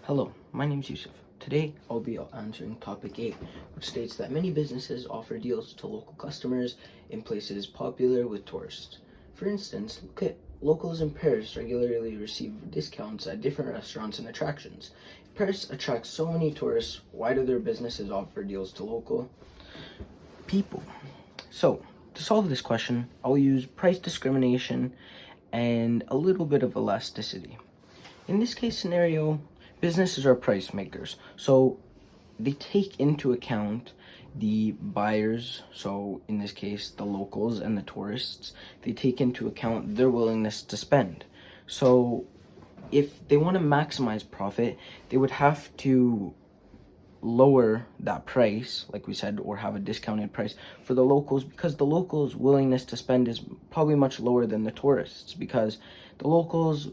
Hello, my name is Yusuf. Today I'll be answering topic 8, which states that many businesses offer deals to local customers in places popular with tourists. For instance, look at locals in Paris regularly receive discounts at different restaurants and attractions. If Paris attracts so many tourists, why do their businesses offer deals to local people? So, to solve this question, I'll use price discrimination and a little bit of elasticity. In this case scenario, businesses are price makers. So they take into account the buyers, so in this case, the locals and the tourists, they take into account their willingness to spend. So if they want to maximize profit, they would have to lower that price, like we said, or have a discounted price for the locals, because the locals' willingness to spend is probably much lower than the tourists, because the locals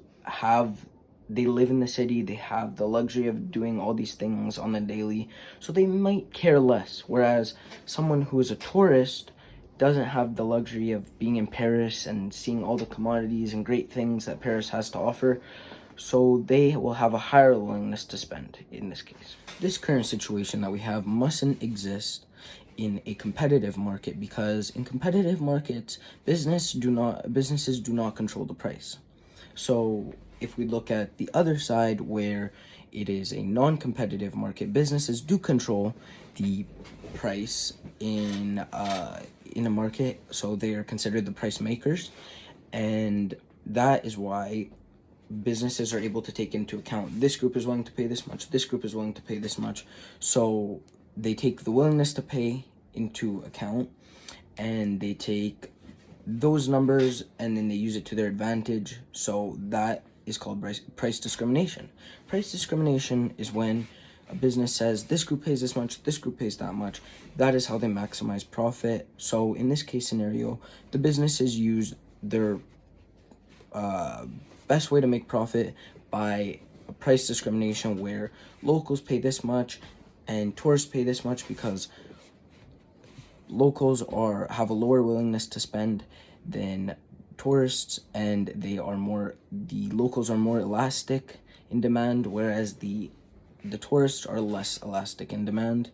they live in the city, they have the luxury of doing all these things on the daily, so they might care less, whereas someone who is a tourist doesn't have the luxury of being in Paris and seeing all the commodities and great things that Paris has to offer, so they will have a higher willingness to spend in this case. This current situation that we have mustn't exist in a competitive market, because in competitive markets, businesses do not control the price. So if we look at the other side, where it is a non-competitive market, businesses do control the price in a market, so they are considered the price makers, and that is why businesses are able to take into account this group is willing to pay this much, this group is willing to pay this much, so they take the willingness to pay into account, and they take those numbers and then they use it to their advantage. So that is called price discrimination. Price discrimination is when a business says this group pays this much, this group pays that much. That is how they maximize profit. So in this case scenario, the businesses use their best way to make profit by a price discrimination, where locals pay this much and tourists pay this much, because locals have a lower willingness to spend than tourists, and the locals are more elastic in demand, whereas the tourists are less elastic in demand.